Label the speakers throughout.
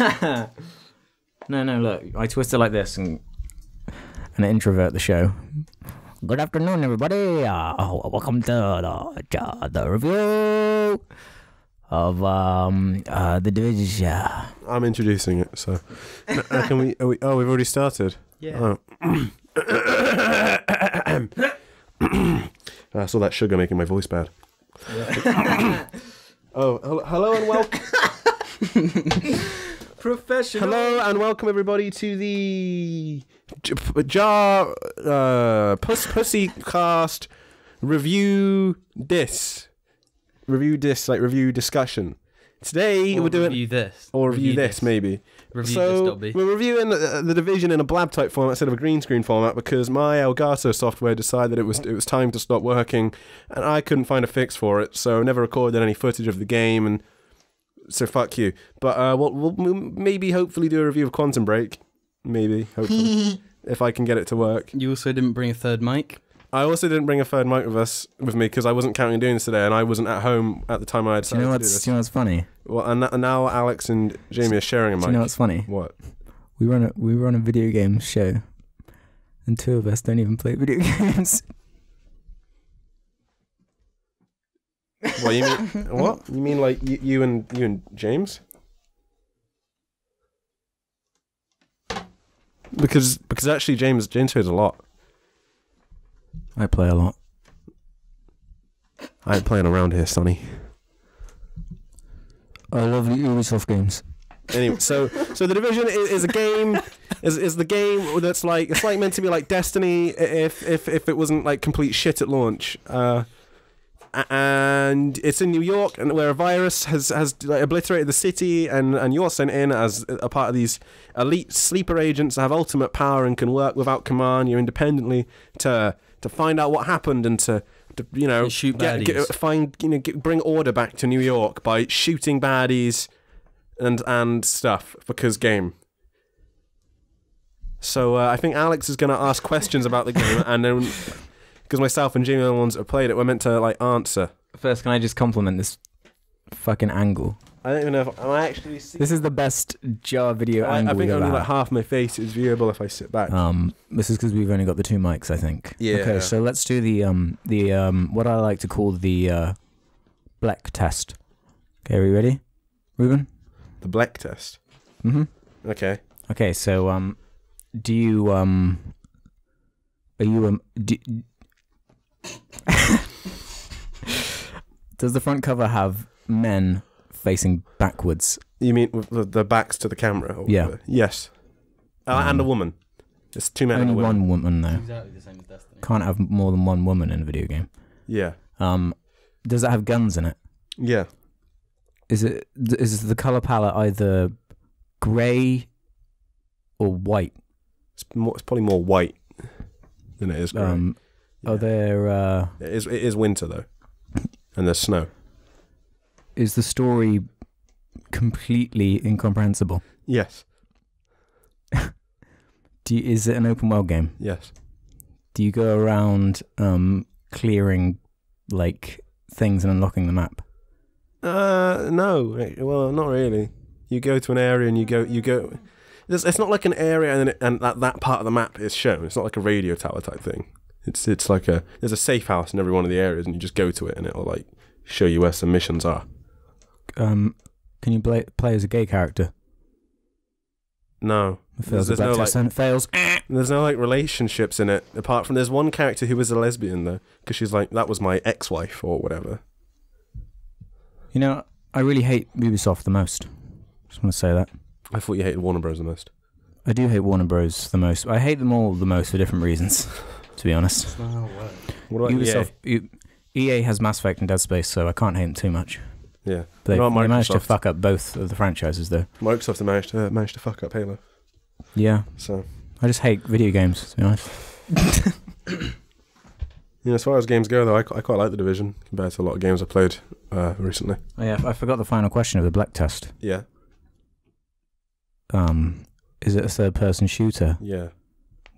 Speaker 1: No, look. I twist it like this and introvert the show. Good afternoon, everybody. Welcome to the review of the Division.
Speaker 2: I'm introducing it, so can we? We've already started.
Speaker 1: Yeah.
Speaker 2: Oh. I saw that sugar making my voice bad.
Speaker 1: Yeah.
Speaker 2: Hello and welcome.
Speaker 1: Professional.
Speaker 2: Hello and welcome everybody to the Pussy Cast review discussion. Today we're doing
Speaker 3: review this
Speaker 2: maybe.
Speaker 3: Review
Speaker 2: So
Speaker 3: this,
Speaker 2: we're reviewing the Division in a Blab type format instead of a green screen format because my Elgato software decided it was time to stop working, and I couldn't find a fix for it, so I never recorded any footage of the game, and so fuck you. But we'll maybe hopefully do a review of Quantum Break, maybe hopefully if I can get it to work.
Speaker 3: You also didn't bring a third mic.
Speaker 2: I also didn't bring a third mic with me because I wasn't counting on doing this today, and I wasn't at home at the time I decided to do this.
Speaker 1: Do you know what's funny?
Speaker 2: Well, and now Alex and Jamie are sharing a mic.
Speaker 1: Do you know what's funny?
Speaker 2: What?
Speaker 1: We run a video game show, and two of us don't even play video games.
Speaker 2: What you mean? What you mean? Like you and James? Because actually James plays a lot.
Speaker 1: I play a lot.
Speaker 2: I ain't playing around here, Sonny.
Speaker 1: I love the Ubisoft games.
Speaker 2: Anyway, so the Division is a game. Is the game that's like it's like meant to be like Destiny if it wasn't like complete shit at launch. And it's in New York, and where a virus has like, obliterated the city, and you're sent in as a part of these elite sleeper agents that have ultimate power and can work without command. You're independently to find out what happened and to you know
Speaker 3: shoot
Speaker 2: bring order back to New York by shooting baddies and stuff because game. So I think Alex is going to ask questions about the game, and then because myself and Jimmy are the ones that have played it, we're meant to like answer.
Speaker 1: First, can I just compliment this fucking angle?
Speaker 2: I don't even know if I actually see.
Speaker 1: This is the best jar video angle.
Speaker 2: I think
Speaker 1: we've
Speaker 2: only
Speaker 1: ever
Speaker 2: like half my face is viewable if I sit back.
Speaker 1: This is because we've only got the two mics, I think.
Speaker 2: Yeah.
Speaker 1: Okay, so let's do the what I like to call the Bleck test. Okay, are we ready, Ruben?
Speaker 2: The Bleck test.
Speaker 1: Mhm.
Speaker 2: Okay.
Speaker 1: Okay, so do you are you does the front cover have men facing backwards?
Speaker 2: You mean with the backs to the camera? Or
Speaker 1: Yeah.
Speaker 2: whatever? Yes. And a woman. It's two men.
Speaker 1: Only
Speaker 2: and a woman.
Speaker 1: one woman though.
Speaker 3: Exactly the same as Destiny.
Speaker 1: Can't have more than one woman in a video game.
Speaker 2: Yeah.
Speaker 1: Does it have guns in it?
Speaker 2: Yeah.
Speaker 1: Is the color palette either grey or white?
Speaker 2: It's probably more white than it is grey.
Speaker 1: Are there?
Speaker 2: It is winter though, and there's snow.
Speaker 1: Is the story completely incomprehensible?
Speaker 2: Yes.
Speaker 1: Is it an open world game?
Speaker 2: Yes.
Speaker 1: Do you go around clearing like things and unlocking the map?
Speaker 2: No. Well, not really. You go to an area and you go. It's not like an area and that part of the map is shown. It's not like a radio tower type thing. It's like there's a safe house in every one of the areas, and you just go to it, and it'll like show you where some missions are.
Speaker 1: Can you play as a gay character?
Speaker 2: No.
Speaker 1: It fails the Bleck test and it fails.
Speaker 2: There's no like relationships in it, apart from there's one character who is a lesbian though, because she's like, that was my ex-wife or whatever.
Speaker 1: You know, I really hate Ubisoft the most. Just want to say that.
Speaker 2: I thought you hated Warner Bros. The most.
Speaker 1: I do hate Warner Bros. The most. I hate them all the most for different reasons, to be honest.
Speaker 3: That's not how it works.
Speaker 2: What about
Speaker 1: Ubisoft, EA has Mass Effect and Dead Space, so I can't hate them too much.
Speaker 2: Yeah.
Speaker 1: They managed to fuck up both of the franchises, though.
Speaker 2: Microsoft have managed to fuck up Halo.
Speaker 1: Yeah.
Speaker 2: So
Speaker 1: I just hate video games, to be honest.
Speaker 2: As far as games go, though, I quite like The Division compared to a lot of games I've played recently.
Speaker 1: Oh, yeah, I forgot the final question of the Bleck test.
Speaker 2: Yeah.
Speaker 1: Is it a third-person shooter?
Speaker 2: Yeah.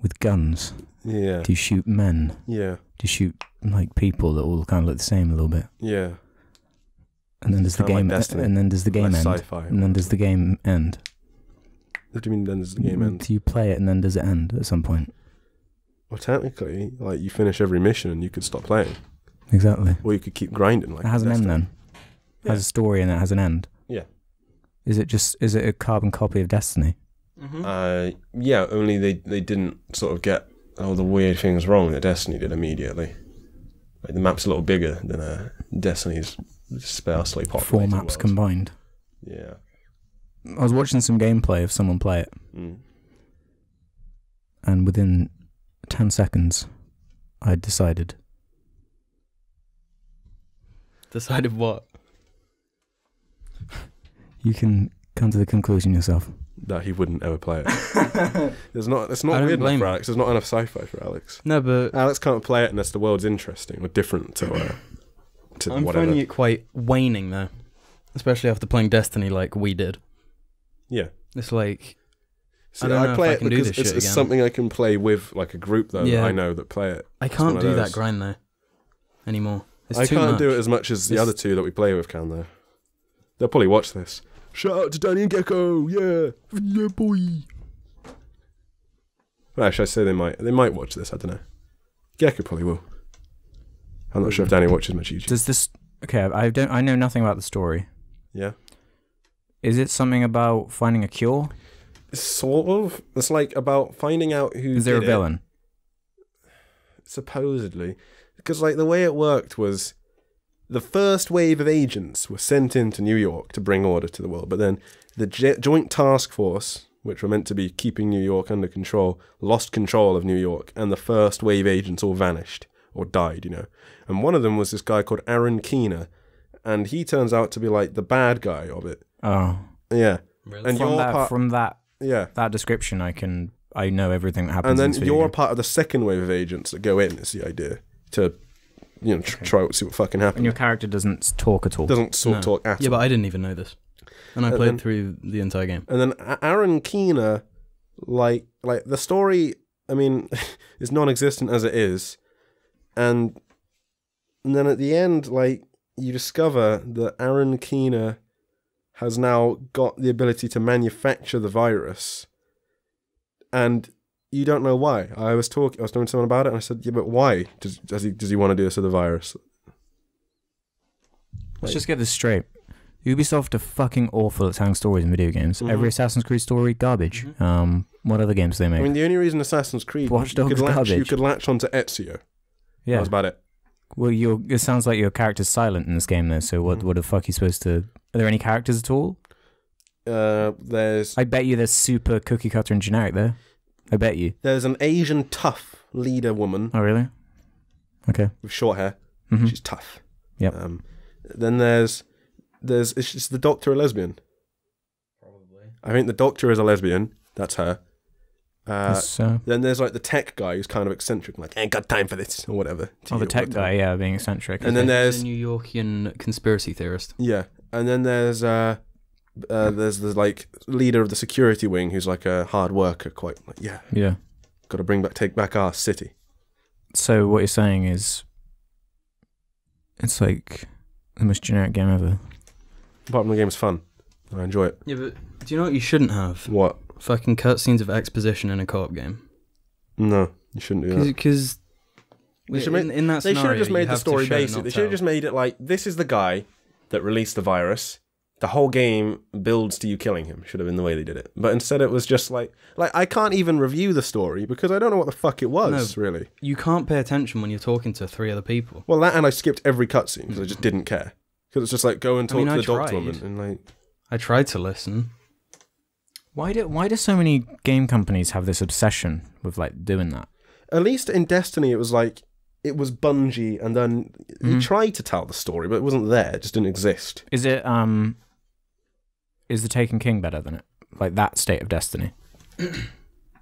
Speaker 1: With guns?
Speaker 2: Yeah.
Speaker 1: Do you shoot men?
Speaker 2: Yeah.
Speaker 1: Do you shoot like people that all kind of look the same a little bit?
Speaker 2: Yeah.
Speaker 1: And then does the game?
Speaker 2: Like
Speaker 1: and then does the game
Speaker 2: like
Speaker 1: end?
Speaker 2: sci-fi.
Speaker 1: And then does the game end?
Speaker 2: What do you mean then does the game end?
Speaker 1: Do you play it and then does it end at some point?
Speaker 2: Well, technically, like, you finish every mission and you could stop playing.
Speaker 1: Exactly.
Speaker 2: Or you could keep grinding. Like
Speaker 1: It has an end then? It has a story and it has an end?
Speaker 2: Yeah.
Speaker 1: Is it a carbon copy of Destiny?
Speaker 2: Yeah, only they didn't sort of get all the weird things wrong that Destiny did immediately. Like, the map's a little bigger than Destiny's sparsely populated
Speaker 1: 4 maps
Speaker 2: world.
Speaker 1: combined.
Speaker 2: Yeah.
Speaker 1: I was watching some gameplay of someone play it, and within 10 seconds, I decided.
Speaker 3: Decided what?
Speaker 1: You can come to the conclusion yourself.
Speaker 2: That he wouldn't ever play it. It's not
Speaker 3: I don't
Speaker 2: weird enough
Speaker 3: blame
Speaker 2: for
Speaker 3: him.
Speaker 2: Alex. There's not enough sci-fi for Alex.
Speaker 3: No, but
Speaker 2: Alex can't play it unless the world's interesting or different to
Speaker 3: I'm
Speaker 2: whatever.
Speaker 3: finding it quite waning though, especially after playing Destiny like we did.
Speaker 2: Yeah.
Speaker 3: It's like
Speaker 2: See,
Speaker 3: I don't know if
Speaker 2: play
Speaker 3: I
Speaker 2: it
Speaker 3: can do
Speaker 2: because
Speaker 3: this
Speaker 2: it's,
Speaker 3: shit
Speaker 2: it's
Speaker 3: again.
Speaker 2: something I can play with like a group though that I know that play it.
Speaker 3: I
Speaker 2: It's
Speaker 3: can't
Speaker 2: one of
Speaker 3: do that
Speaker 2: those.
Speaker 3: grind though anymore. It's
Speaker 2: I
Speaker 3: too
Speaker 2: can't
Speaker 3: much.
Speaker 2: do it as much as the other two that we play with can though. They'll probably watch this. Shout out to Danny and Gecko, yeah, yeah boy. Well, actually, I say they might watch this. I don't know. Gecko probably will. I'm not sure if Danny watches much YouTube.
Speaker 1: Does this... Okay, I know nothing about the story.
Speaker 2: Yeah.
Speaker 1: Is it something about finding a cure?
Speaker 2: Sort of. It's like about finding out who
Speaker 1: Is there a
Speaker 2: did it.
Speaker 1: villain?
Speaker 2: Supposedly. Because like the way it worked was the first wave of agents were sent into New York to bring order to the world, but then the Joint Task Force, which were meant to be keeping New York under control, lost control of New York, and the first wave agents all vanished or died, you know. And one of them was this guy called Aaron Keener, and he turns out to be like the bad guy of it.
Speaker 1: Oh.
Speaker 2: Yeah.
Speaker 3: Really?
Speaker 2: And
Speaker 1: From that
Speaker 2: yeah.
Speaker 1: that description, I know everything that happens.
Speaker 2: And then
Speaker 1: in this video
Speaker 2: you're
Speaker 1: game.
Speaker 2: part of the second wave of agents that go in, is the idea. To, you know, try to see what fucking happens.
Speaker 1: And your character doesn't talk at all.
Speaker 2: Doesn't sort of talk at
Speaker 3: Yeah,
Speaker 2: all.
Speaker 3: but I didn't even know this, and I
Speaker 2: And
Speaker 3: played
Speaker 2: then-
Speaker 3: through the entire game.
Speaker 2: And then Aaron Keener, like the story, I mean, is non-existent as it is. And then at the end, like, you discover that Aaron Keener has now got the ability to manufacture the virus. And you don't know why. I was talking to someone about it, and I said, yeah, but why does he want to do this to the virus?
Speaker 1: Let's just get this straight. Ubisoft are fucking awful at telling stories in video games.
Speaker 2: Mhm.
Speaker 1: Every Assassin's Creed story, garbage. What other games do they make?
Speaker 2: I mean, the only reason Assassin's Creed,
Speaker 1: Watch
Speaker 2: you
Speaker 1: Dogs
Speaker 2: could
Speaker 1: garbage.
Speaker 2: latch onto Ezio.
Speaker 1: Yeah.
Speaker 2: That was about it.
Speaker 1: Well, it sounds like your character's silent in this game, though. So what the fuck are you supposed to? Are there any characters at all?
Speaker 2: There's
Speaker 1: I bet you there's super cookie cutter and generic there. I bet you.
Speaker 2: there's an Asian tough leader woman
Speaker 1: Oh, really? Okay.
Speaker 2: with short hair.
Speaker 1: Mhm.
Speaker 2: She's tough.
Speaker 1: Yep.
Speaker 2: Then is the doctor a lesbian?
Speaker 3: Probably.
Speaker 2: I think the doctor is a lesbian. That's her.
Speaker 1: So,
Speaker 2: Then there's like the tech guy who's kind of eccentric, like ain't got time for this or whatever.
Speaker 1: the tech guy, yeah, being eccentric.
Speaker 2: And then
Speaker 1: okay.
Speaker 2: there's
Speaker 3: a New Yorkian conspiracy theorist.
Speaker 2: yeah, and then there's the like leader of the security wing who's like a hard worker, quite like
Speaker 1: Yeah.
Speaker 2: got to take back our city.
Speaker 1: So what you're saying is, it's like the most generic game ever.
Speaker 2: Apart from the game's fun, and I enjoy it.
Speaker 3: Yeah, but do you know what you shouldn't have?
Speaker 2: What?
Speaker 3: Fucking cutscenes of exposition in a co-op game.
Speaker 2: No, you shouldn't do that.
Speaker 3: Because
Speaker 2: They should
Speaker 3: in that
Speaker 2: They should
Speaker 3: scenario,
Speaker 2: have just
Speaker 3: you
Speaker 2: made the
Speaker 3: have to
Speaker 2: story
Speaker 3: show,
Speaker 2: basic.
Speaker 3: not
Speaker 2: They should have
Speaker 3: tell.
Speaker 2: just made it like, this is the guy that released the virus. The whole game builds to you killing him. Should have been the way they did it. But instead it was just like I can't even review the story because I don't know what the fuck it was, really.
Speaker 3: You can't pay attention when you're talking to 3 other people.
Speaker 2: Well, that and I skipped every cutscene because I just didn't care. Because it's just like, go and talk
Speaker 3: mean,
Speaker 2: to
Speaker 3: I
Speaker 2: the doctor
Speaker 3: tried.
Speaker 2: woman. And like,
Speaker 3: I tried to listen.
Speaker 1: Why do so many game companies have this obsession with like doing that?
Speaker 2: at least in Destiny it was like, it was Bungie and then he tried to tell the story, but it wasn't there. It just didn't exist.
Speaker 1: Is it is the Taken King better than it? Like that state of Destiny?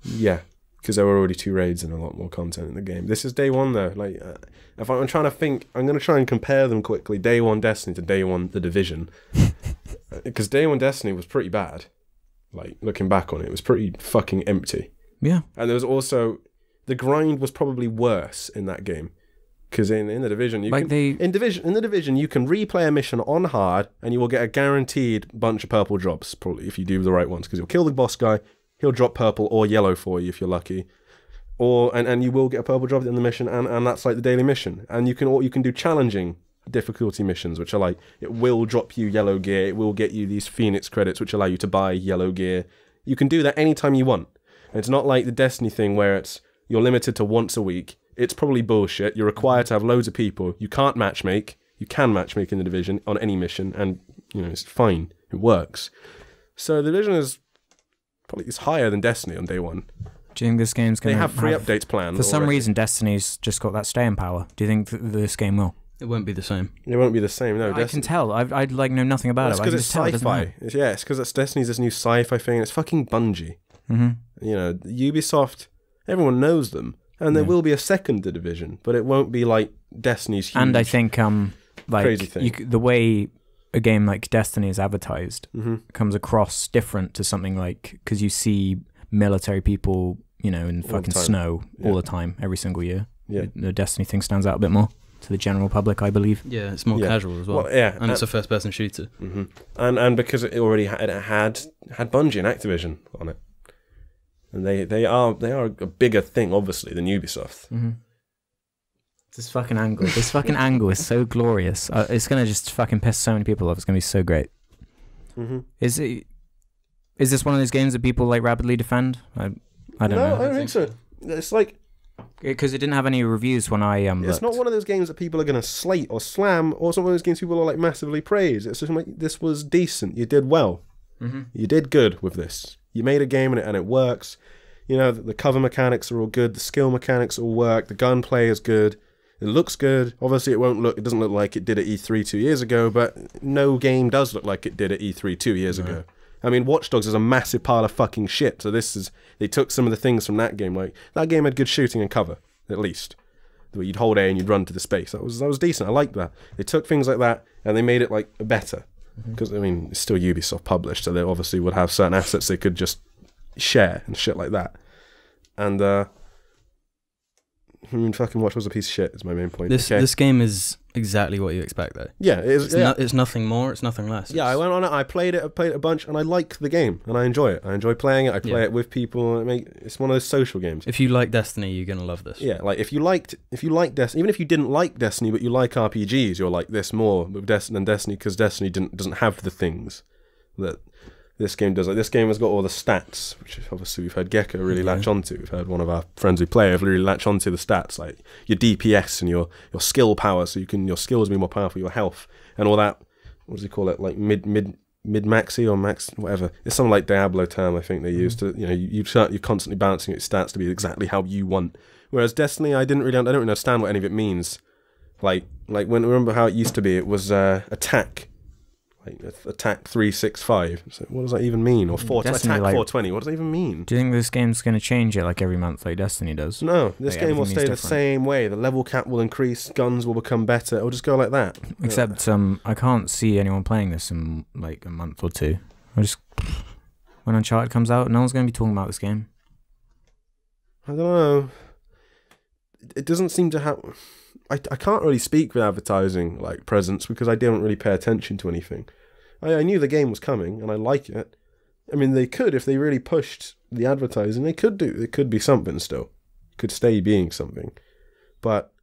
Speaker 2: Yeah, because there were already 2 raids and a lot more content in the game. This is day one though. Like, if I'm trying to think, I'm going to try and compare them quickly. Day one Destiny to day one The Division, because day one Destiny was pretty bad. Like looking back on it, it was pretty fucking empty.
Speaker 1: Yeah.
Speaker 2: And there was also the grind was probably worse in that game. Because in the Division, in the Division, you can replay a mission on hard, and you will get a guaranteed bunch of purple drops, probably if you do the right ones. Because you'll kill the boss guy, he'll drop purple or yellow for you if you're lucky. And you will get a purple drop in the mission, and that's like the daily mission. And you can do challenging difficulty missions, which are like, it will drop you yellow gear, it will get you these Phoenix credits, which allow you to buy yellow gear. You can do that anytime you want. And it's not like the Destiny thing where you're limited to once a week. It's probably bullshit. You're required to have loads of people. You can't matchmake. You can matchmake in the Division on any mission, and it's fine. It works. So the Division is higher than Destiny on day one.
Speaker 1: Do you think this game's going to
Speaker 2: have free updates planned?
Speaker 1: For some reason, Destiny's just got that staying power. Do you think this game will?
Speaker 3: It won't be the same.
Speaker 2: It won't be the same, no.
Speaker 1: I can tell. I like know nothing about it.
Speaker 2: It's because it's sci-fi. It's because Destiny's this new sci-fi thing. It's fucking Bungie. Ubisoft, everyone knows them. And there will be a second Division, but it won't be like Destiny's huge,
Speaker 1: and I think
Speaker 2: crazy thing.
Speaker 1: The way a game like Destiny is advertised comes across different to something like, because you see military people, in fucking snow all the time, every single year.
Speaker 2: Yeah.
Speaker 1: The Destiny thing stands out a bit more to the general public, I believe.
Speaker 3: Yeah, it's more casual as well. And it's a first-person shooter.
Speaker 2: And because it already had Bungie and Activision on it. And they are a bigger thing, obviously, than Ubisoft.
Speaker 1: This fucking angle is so glorious. It's gonna just fucking piss so many people off. It's gonna be so great. Is this one of those games that people like rapidly defend? I don't know.
Speaker 2: No, I don't think so. It's like,
Speaker 1: because it didn't have any reviews when I
Speaker 2: it's not one of those games that people are gonna slate or slam, or some of those games people are like massively praise. It's just like, this was decent. You did well. You did good with this. You made a game and it works. The cover mechanics are all good. The skill mechanics all work. The gunplay is good. It looks good. Obviously, it doesn't look like it did at E3 2 years ago, but no game does look like it did at E3 2 years ago. I mean, Watch Dogs is a massive pile of fucking shit. So they took some of the things from that game. Like, that game had good shooting and cover, at least. Where you'd hold A and you'd run to the space. That was decent. I liked that. They took things like that and they made it like better. Because, I mean, it's still Ubisoft published, so they obviously would have certain assets they could just share and shit like that. And, fucking Watch was a piece of shit, is my main point.
Speaker 3: This game is exactly what you expect, though.
Speaker 2: Yeah, it is.
Speaker 3: It's nothing more, it's nothing less.
Speaker 2: Yeah, I went on it, I played it a bunch, and I like the game, and I enjoy it. I enjoy playing it, I play it with people, it's one of those social games.
Speaker 3: If you like Destiny, you're going to love this.
Speaker 2: Yeah, like, if you like Destiny, even if you didn't like Destiny, but you like RPGs, you'll like this more than Destiny, because Destiny doesn't have the things that this game does. Like, this game has got all the stats, which obviously we've heard Gecko really latch onto. We've heard one of our friends who play really latch onto the stats, like your DPS and your skill power, so your skills be more powerful, your health and all that. What does he call it? Like mid maxi or max, whatever. It's some like Diablo term I think they use to you're constantly balancing your stats to be exactly how you want. Whereas Destiny, I don't really understand what any of it means. Like remember how it used to be? It was attack. Like attack 365. So what does that even mean? Or attack 420. What does that even mean?
Speaker 1: Do you think this game's going to change it like every month like Destiny does?
Speaker 2: No, this game will stay the same way. The level cap will increase, guns will become better. It'll just go like that.
Speaker 1: Except I can't see anyone playing this in like a month or two. When Uncharted comes out, no one's going to be talking about this game.
Speaker 2: I don't know. It doesn't seem to have... I can't really speak with advertising like presence because I didn't really pay attention to anything. I knew the game was coming and I like it. I mean, they could, if they really pushed the advertising, it could be something still. It could stay being something. But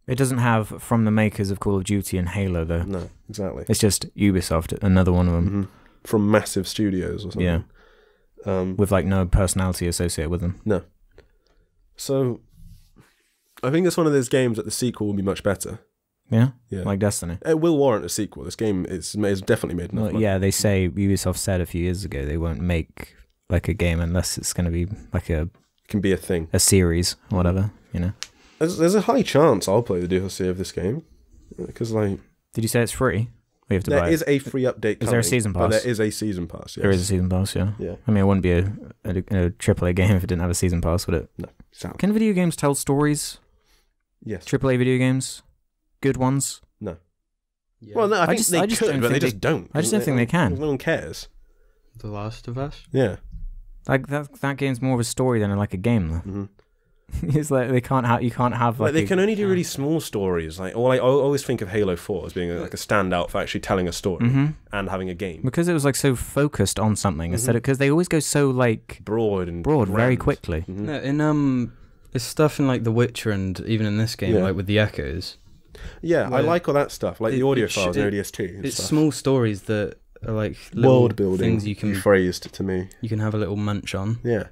Speaker 1: it doesn't have from the makers of Call of Duty and Halo though.
Speaker 2: No, exactly.
Speaker 1: It's just Ubisoft, another one of them.
Speaker 2: From massive studios or something.
Speaker 1: Yeah. With like no personality associated with them.
Speaker 2: No. So I think it's one of those games that the sequel will be much better.
Speaker 1: Yeah? Like Destiny.
Speaker 2: It will warrant a sequel. This game is definitely made enough money.
Speaker 1: Yeah, they say, Ubisoft said a few years ago, they won't make like a game unless it's going to be like
Speaker 2: it can be a thing.
Speaker 1: A series or whatever,
Speaker 2: There's a high chance I'll play the DLC of this game. Because like...
Speaker 1: Did you say it's free? Or you have to buy it?
Speaker 2: There is a free update coming.
Speaker 1: Is there a season pass?
Speaker 2: But there is a season pass, yes.
Speaker 1: There is a season pass, yeah. I mean, it wouldn't be a AAA game if it didn't have a season pass, would it?
Speaker 2: No. Exactly.
Speaker 1: Can video games tell stories?
Speaker 2: Yes.
Speaker 1: AAA video games? Good ones?
Speaker 2: No.
Speaker 3: Yeah.
Speaker 2: Well, no, I think they could, but they just don't.
Speaker 1: I just don't think they can.
Speaker 2: No one cares.
Speaker 3: The Last of Us?
Speaker 2: Yeah.
Speaker 1: Like, that game's more of a story than like a game, though. It's like you can't have like
Speaker 2: they can only do really small stories. Like, I always think of Halo 4 as being like a standout for actually telling a story and having a game
Speaker 1: because it was like so focused on something instead of because they always go so like
Speaker 2: broad
Speaker 1: very quickly.
Speaker 3: No, in it's stuff in like The Witcher and even in this game, like with the echoes.
Speaker 2: Yeah, I like all that stuff, like the audio files and ODST. And
Speaker 3: it's
Speaker 2: stuff.
Speaker 3: small stories that are like
Speaker 2: world building
Speaker 3: things you
Speaker 2: phrased to me.
Speaker 3: You can have a little munch on.
Speaker 2: Yeah.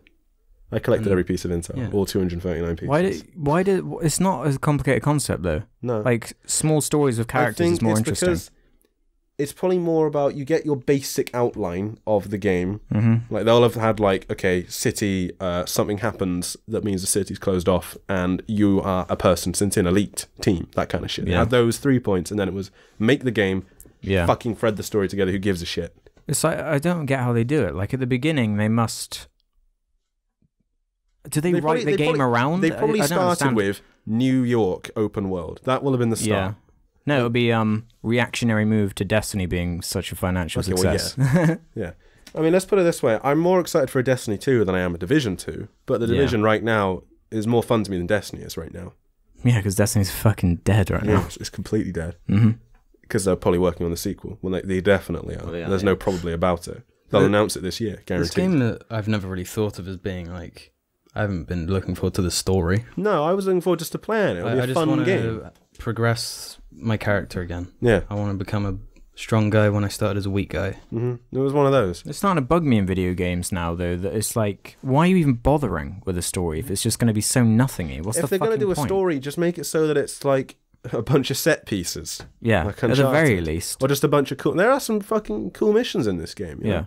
Speaker 2: I collected every piece of intel, all 239 pieces.
Speaker 1: Why did it's not a complicated concept though?
Speaker 2: No.
Speaker 1: Like small stories with characters is more interesting.
Speaker 2: Because it's probably more about you get your basic outline of the game. Like they'll have had like, okay, city, something happens that means the city's closed off and you are a person sent in elite team, that kind of shit. They had those 3 points and then it was make the game, fucking thread the story together, who gives a shit.
Speaker 1: It's like, I don't get how they do it. Like at the beginning they must... Do they write the game around?
Speaker 2: They probably started with New York open world. That will have been the start.
Speaker 1: Yeah. No, it would be reactionary move to Destiny being such a financial success.
Speaker 2: Well, yeah. I mean, let's put it this way. I'm more excited for a Destiny 2 than I am a Division 2. But the Division right now is more fun to me than Destiny is right now.
Speaker 1: Yeah, because Destiny's fucking dead right now.
Speaker 2: It's completely dead. Because they're probably working on the sequel. Well, they definitely are. Well, there's no probably about it. They'll announce it this year, guaranteed.
Speaker 3: This game that I've never really thought of as being like... I haven't been looking forward to the story.
Speaker 2: No, I was looking forward just to playing it. It'll be a fun game.
Speaker 3: I just want to progress my character again.
Speaker 2: Yeah.
Speaker 3: I want to become a strong guy when I started as a weak guy.
Speaker 2: It was one of those.
Speaker 1: It's starting to bug me in video games now, though, that it's like, why are you even bothering with a story if it's just going to be so nothingy? What's the fucking point? If they're going to do a
Speaker 2: story, just make it so that it's like a bunch of set pieces.
Speaker 1: Yeah, like at the very least.
Speaker 2: Or just a bunch of cool... There are some fucking cool missions in this game. You know?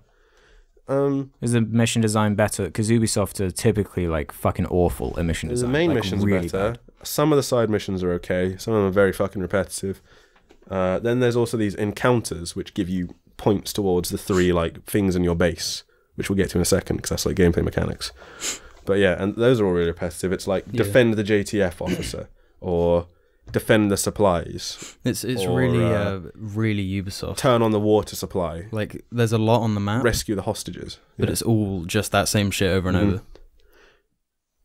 Speaker 1: Is the mission design better? Because Ubisoft are typically like fucking awful at mission design.
Speaker 2: The main
Speaker 1: like,
Speaker 2: missions
Speaker 1: really
Speaker 2: are better.
Speaker 1: Bad.
Speaker 2: Some of the side missions are okay. Some of them are very fucking repetitive. Then there's also these encounters which give you points towards the 3 like things in your base, which we'll get to in a second because that's like gameplay mechanics. But yeah, and those are all really repetitive. It's like defend the JTF officer or defend the supplies.
Speaker 3: It's really really Ubisoft.
Speaker 2: Turn on the water supply.
Speaker 3: Like there's a lot on the map.
Speaker 2: Rescue the hostages.
Speaker 3: But it's all just that same shit over and over.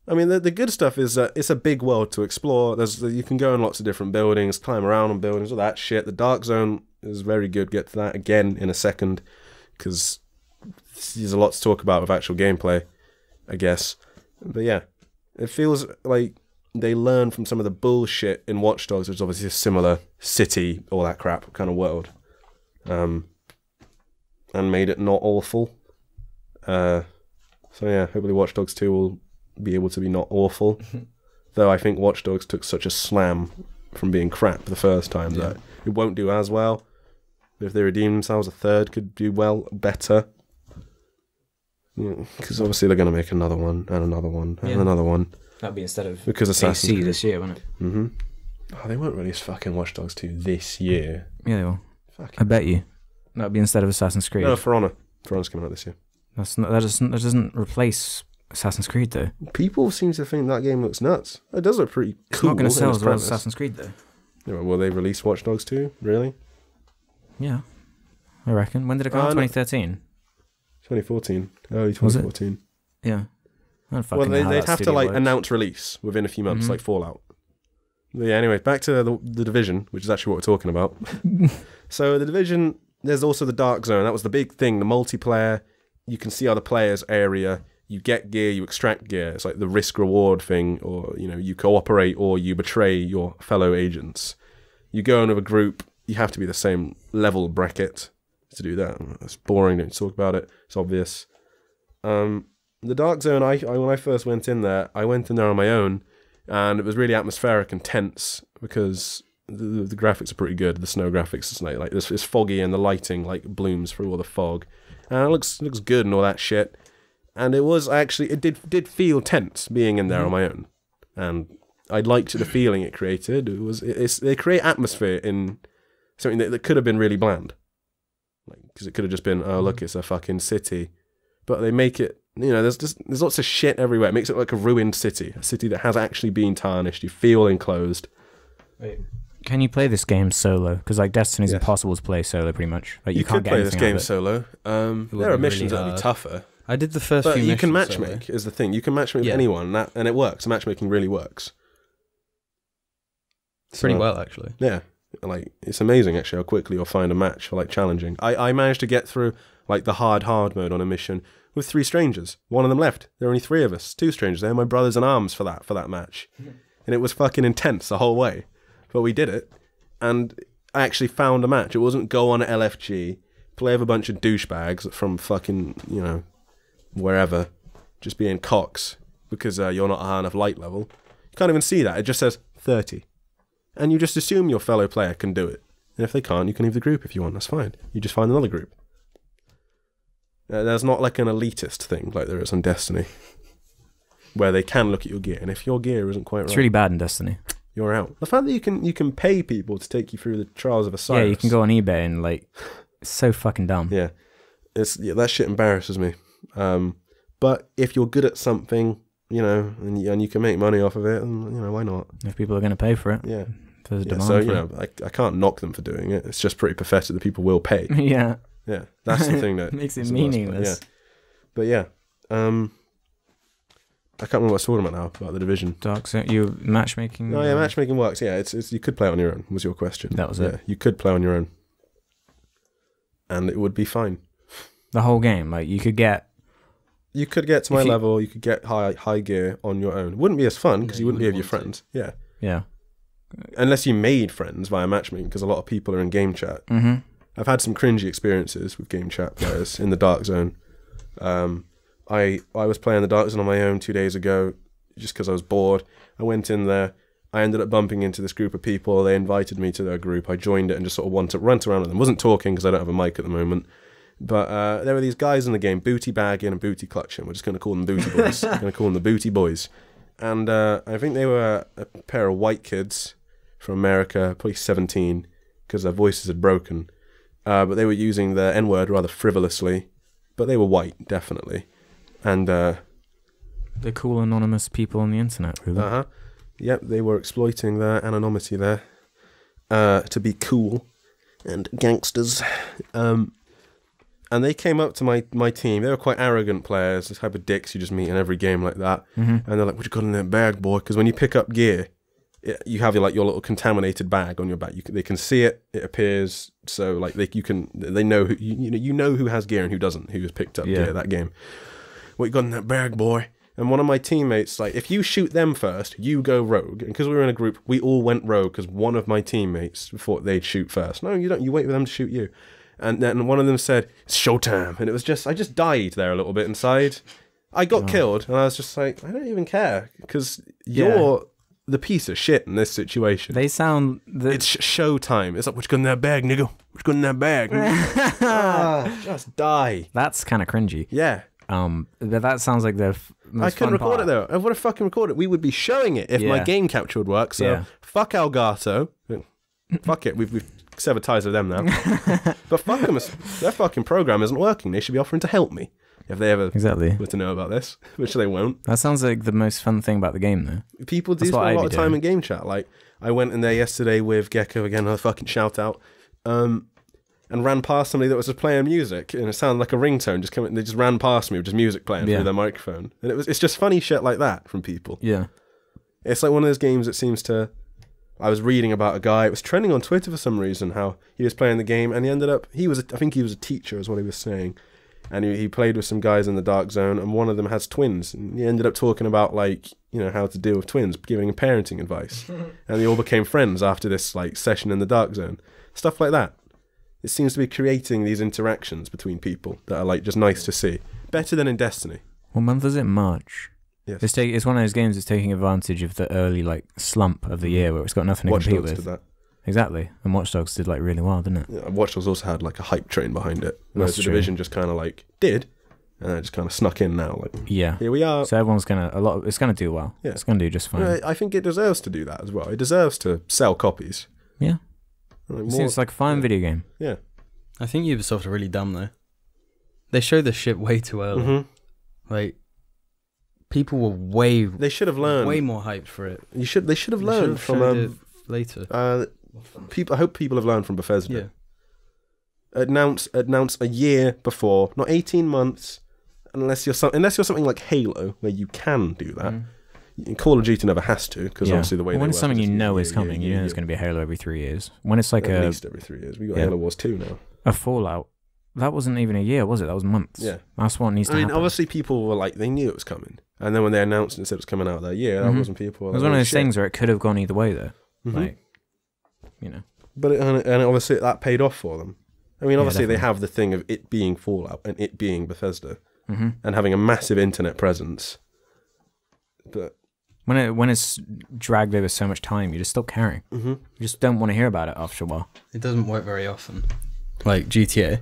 Speaker 2: I mean, the good stuff is that it's a big world to explore. You can go in lots of different buildings, climb around on buildings, all that shit. The Dark Zone is very good. Get to that again in a second, because there's a lot to talk about with actual gameplay, I guess. But yeah, it feels like they learn from some of the bullshit in Watch Dogs, which is obviously a similar city, all that crap kind of world, and made it not awful. So yeah, hopefully Watch Dogs 2 will be able to be not awful. Though I think Watch Dogs took such a slam from being crap the first time that it won't do as well. If they redeem themselves, a third could do better. Because obviously they're going to make another one and another one and another one.
Speaker 1: That'd be instead of
Speaker 2: because Assassin's Creed
Speaker 1: this year, wouldn't it?
Speaker 2: Oh, they won't release fucking Watch Dogs 2 this year.
Speaker 1: Yeah, they will. I bet you. That'd be instead of Assassin's Creed.
Speaker 2: No, For Honor. For Honor's coming out this year.
Speaker 1: That doesn't replace Assassin's Creed though.
Speaker 2: People seem to think that game looks nuts. It does look pretty cool.
Speaker 1: It's not going to sell as well as Assassin's Creed though.
Speaker 2: Yeah, will they release Watch Dogs 2? Really?
Speaker 1: Yeah, I reckon. When did it come out? 2013.
Speaker 2: 2014. Early 2014.
Speaker 1: Yeah.
Speaker 2: Well, they'd have to like announce release within a few months, like Fallout. But yeah. Anyway, back to the Division, which is actually what we're talking about. So the Division, there's also the Dark Zone. That was the big thing. The multiplayer. You can see other players' area. You get gear. You extract gear. It's like the risk-reward thing, or you cooperate or you betray your fellow agents. You go in with a group. You have to be the same level bracket to do that. It's boring. Don't talk about it. It's obvious. The Dark Zone, when I first went in there, I went in there on my own, and it was really atmospheric and tense because the graphics are pretty good. The snow graphics is like it's foggy and the lighting like blooms through all the fog, and it looks good and all that shit. And it was actually it did feel tense being in there on my own, and I liked the feeling it created. They create atmosphere in something that could have been really bland, like because it could have just been look, it's a fucking city, but they make it. There's lots of shit everywhere. It makes it like a ruined city, a city that has actually been tarnished. You feel enclosed.
Speaker 1: Wait, can you play this game solo? Because like Destiny's impossible to play solo, pretty much. Like,
Speaker 2: you
Speaker 1: can't
Speaker 2: could
Speaker 1: get
Speaker 2: play this game
Speaker 1: solo.
Speaker 2: There are missions that would be tougher.
Speaker 3: I did the first
Speaker 2: But
Speaker 3: few
Speaker 2: you can
Speaker 3: missions,
Speaker 2: matchmake, is the thing. You can matchmake with anyone, and it works. Matchmaking really works.
Speaker 3: Pretty well, actually.
Speaker 2: Yeah. Like, it's amazing, actually, how quickly you'll find a match, like, challenging. I managed to get through, like, the hard mode on a mission with 3 strangers. One of them left. There were only 3 of us. 2 strangers. They were my brothers in arms for that match. And it was fucking intense the whole way. But we did it. And I actually found a match. It wasn't go on LFG, play with a bunch of douchebags from fucking, you know, wherever, just being cocks because you're not a high enough light level. You can't even see that. It just says 30. And you just assume your fellow player can do it. And if they can't, you can leave the group if you want. That's fine. You just find another group. There's not like an elitist thing like there is on Destiny, where they can look at your gear, and if your gear isn't quite right,
Speaker 1: it's really bad in Destiny.
Speaker 2: You're out. The fact that you can pay people to take you through the trials of Osiris.
Speaker 1: Yeah, you can go on eBay and like, it's so fucking dumb.
Speaker 2: Yeah, that shit embarrasses me. But if you're good at something, you know, and you can make money off of it, and you know, why not?
Speaker 1: If people are going to pay for it,
Speaker 2: yeah.
Speaker 1: There's a demand
Speaker 2: So
Speaker 1: for
Speaker 2: you know, I can't knock them for doing it. It's just pretty pathetic that people will pay.
Speaker 1: Yeah.
Speaker 2: Yeah, that's the thing that
Speaker 1: makes it meaningless.
Speaker 2: Yeah. But yeah, I can't remember what I was talking about now, about the Division.
Speaker 1: Dark Zone, you matchmaking?
Speaker 2: Oh yeah, matchmaking works. Yeah, it's you could play it on your own, was your question.
Speaker 1: That was it.
Speaker 2: You could play on your own. And it would be fine.
Speaker 1: The whole game, like you could get
Speaker 2: to my level, you could get high gear on your own. It wouldn't be as fun because you wouldn't be with your friends. Yeah.
Speaker 1: Yeah.
Speaker 2: Unless you made friends via matchmaking, because a lot of people are in game chat.
Speaker 1: Mm-hmm.
Speaker 2: I've had some cringy experiences with game chat players in the Dark Zone. I was playing the Dark Zone on my own 2 days ago just because I was bored. I went in there. I ended up bumping into this group of people. They invited me to their group. I joined it and just sort of run around with them. Wasn't talking because I don't have a mic at the moment. But there were these guys in the game, booty bagging and booty clutching. We're just going to call them booty boys. We're going to call them the booty boys. And I think they were a pair of white kids from America, probably 17, because their voices had broken. But they were using the N-word rather frivolously. But they were white, definitely. And
Speaker 1: they're cool anonymous people on the internet, really.
Speaker 2: Yep, they were exploiting their anonymity there to be cool and gangsters. And they came up to my team. They were quite arrogant players, the type of dicks you just meet in every game like that.
Speaker 1: Mm-hmm.
Speaker 2: And they're like, "What you got in that bag, boy?" Because when you pick up gear, you have your little contaminated bag on your back. They can see it. It appears. So like they know who, you know who has gear and who doesn't. Who has picked up gear that game. What you got in that bag, boy? And one of my teammates, like, if you shoot them first, you go rogue. And because we were in a group, we all went rogue because one of my teammates thought they'd shoot first. No, you don't. You wait for them to shoot you. And then one of them said, "It's showtime." And it was just, I just died there a little bit inside. I got killed, and I was just like, I don't even care because you're the piece of shit in this situation.
Speaker 1: They sound...
Speaker 2: It's showtime. It's like, "What you got in that bag, nigga? What you got in that bag?" Just die.
Speaker 1: That's kind of cringy.
Speaker 2: Yeah.
Speaker 1: But that sounds like the most
Speaker 2: I couldn't
Speaker 1: fun
Speaker 2: record
Speaker 1: part.
Speaker 2: it though. I would have fucking recorded it. We would be showing it if my game capture would work. So fuck Elgato. Fuck it. We've severed ties with them now. But fuck them. Their fucking program isn't working. They should be offering to help me if they ever were to know about this, which they won't.
Speaker 1: That sounds like the most fun thing about the game, though.
Speaker 2: People do spend a lot of time in game chat. Like, I went in there yesterday with Gecko, again, another fucking shout out, and ran past somebody that was just playing music, and it sounded like a ringtone just coming. They just ran past me with just music playing through their microphone, and it's just funny shit like that from people.
Speaker 1: Yeah,
Speaker 2: it's like one of those games that seems to. I was reading about a guy. It was trending on Twitter for some reason. How he was playing the game, and he ended up. I think he was a teacher, is what he was saying, and he played with some guys in the Dark Zone, and one of them has twins, and he ended up talking about how to deal with twins, giving parenting advice, and they all became friends after this session in the Dark Zone, stuff like that. It seems to be creating these interactions between people that are just nice to see. Better than in Destiny.
Speaker 1: What month is it? March.
Speaker 2: Yes.
Speaker 1: It's one of those games that's taking advantage of the early slump of the year where it's got nothing to
Speaker 2: Watch
Speaker 1: compete
Speaker 2: Dogs
Speaker 1: with.
Speaker 2: did that.
Speaker 1: Exactly. And Watch Dogs did really well, didn't it?
Speaker 2: Yeah, Watch Dogs also had a hype train behind it. Whereas the Division just kind of did, and it just kind of snuck in now. Here we are.
Speaker 1: So everyone's it's gonna do well. Yeah. It's gonna do just fine.
Speaker 2: I think it deserves to do that as well. It deserves to sell copies.
Speaker 1: Yeah. It seems like a fine video game.
Speaker 2: Yeah.
Speaker 3: I think Ubisoft are really dumb though. They show this shit way too early.
Speaker 2: Mm-hmm.
Speaker 3: People were
Speaker 2: They should have learned.
Speaker 3: way more hyped for it.
Speaker 2: They should have learned from
Speaker 3: it later.
Speaker 2: I hope people have learned from Bethesda.
Speaker 3: Yeah.
Speaker 2: Announce a year before, not 18 months, unless you're something like Halo, where you can do that. Call of Duty never has to, because obviously the way
Speaker 1: when
Speaker 2: they
Speaker 1: it's
Speaker 2: work
Speaker 1: something
Speaker 2: is
Speaker 1: you know is
Speaker 2: yeah,
Speaker 1: coming, you know there's going to be a Halo every 3 years. When it's like
Speaker 2: at least every 3 years. We got Halo Wars 2 now.
Speaker 1: A Fallout, that wasn't even a year, was it? That was months.
Speaker 2: Yeah,
Speaker 1: that's what needs to happen.
Speaker 2: Obviously people were like, they knew it was coming, and then when they announced and said it was coming out that year, that wasn't people.
Speaker 1: It was one of those things where it could have gone either way, though. Like, you know.
Speaker 2: But and obviously that paid off for them. I mean, obviously they
Speaker 1: definitely.
Speaker 2: have the thing of it being Fallout and it being Bethesda, and having a massive internet presence. But
Speaker 1: when it's dragged over so much time, you just stop caring. You just don't want to hear about it after a while.
Speaker 3: It doesn't work very often. Like GTA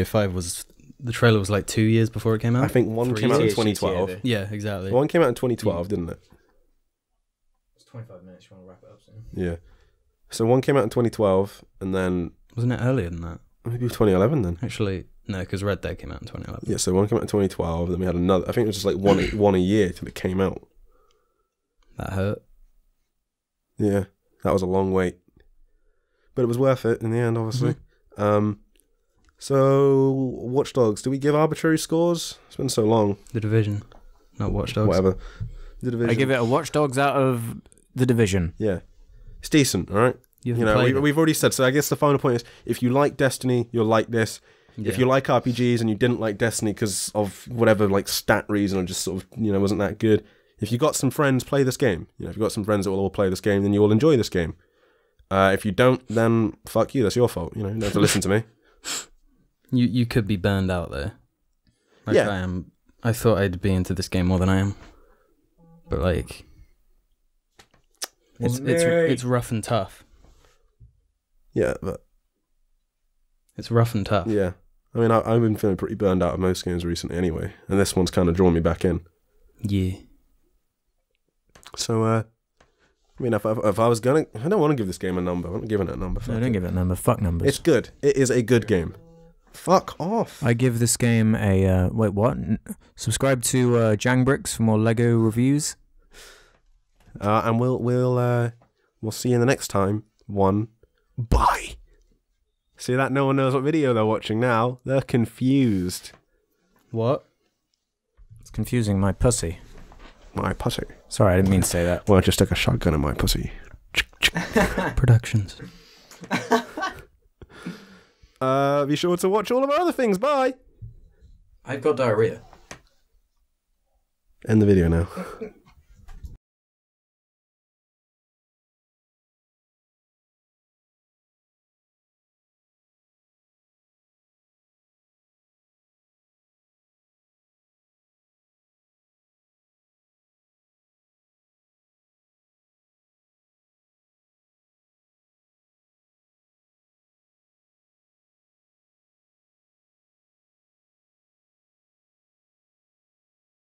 Speaker 3: 5 was, the trailer was like 2 years before it came out.
Speaker 2: I think one came out in 2012.
Speaker 3: Yeah, exactly.
Speaker 2: One came out in 2012, didn't it?
Speaker 1: It's 25 minutes. You want to wrap it up soon?
Speaker 2: Yeah. So one came out in 2012, and then
Speaker 3: Wasn't it earlier than that?
Speaker 2: maybe 2011 then.
Speaker 3: Actually, no, because Red Dead came out in 2011.
Speaker 2: Yeah, so one came out in 2012, then we had another. I think it was just like one a year till it came out.
Speaker 3: That hurt.
Speaker 2: Yeah, that was a long wait, but it was worth it in the end, obviously. So Watch Dogs, do we give arbitrary scores? It's been so long.
Speaker 3: The Division, not Watch Dogs.
Speaker 2: Whatever. The Division.
Speaker 1: I give it a Watch Dogs out of The Division.
Speaker 2: Yeah, it's decent. All right.
Speaker 3: You know,
Speaker 2: we've already said. So I guess the final point is, if you like Destiny, you'll like this.
Speaker 3: Yeah.
Speaker 2: If you like RPGs and you didn't like Destiny because of whatever like stat reason or just sort of wasn't that good, if you got some friends, play this game. If you've got some friends that will all play this game, then you will enjoy this game. If you don't, then fuck you. That's your fault. You don't have to listen to me.
Speaker 3: You could be burned out there. Like
Speaker 2: Yeah.
Speaker 3: I am. I thought I'd be into this game more than I am, but like, it's rough and tough.
Speaker 2: Yeah, but
Speaker 3: It's rough and tough.
Speaker 2: yeah. I mean, I've been feeling pretty burned out of most games recently anyway, and this one's kind of drawn me back in.
Speaker 3: Yeah.
Speaker 2: So, I mean, if I was gonna, I don't want to give this game a number. I'm not giving it a number.
Speaker 1: No, don't give it a number. Fuck numbers.
Speaker 2: It's good. It is a good game. Fuck off.
Speaker 1: I give this game a wait. What? Subscribe to Jangbricks for more Lego reviews.
Speaker 2: And we'll see you in the next time. Bye. See that? No one knows what video they're watching now. They're confused.
Speaker 3: What?
Speaker 1: It's confusing. My pussy.
Speaker 2: My pussy.
Speaker 1: Sorry, I didn't mean to say that.
Speaker 2: Well, I just took a shotgun in my pussy.
Speaker 3: Productions.
Speaker 2: Be sure to watch all of our other things. Bye.
Speaker 1: I've got diarrhea.
Speaker 2: End the video now.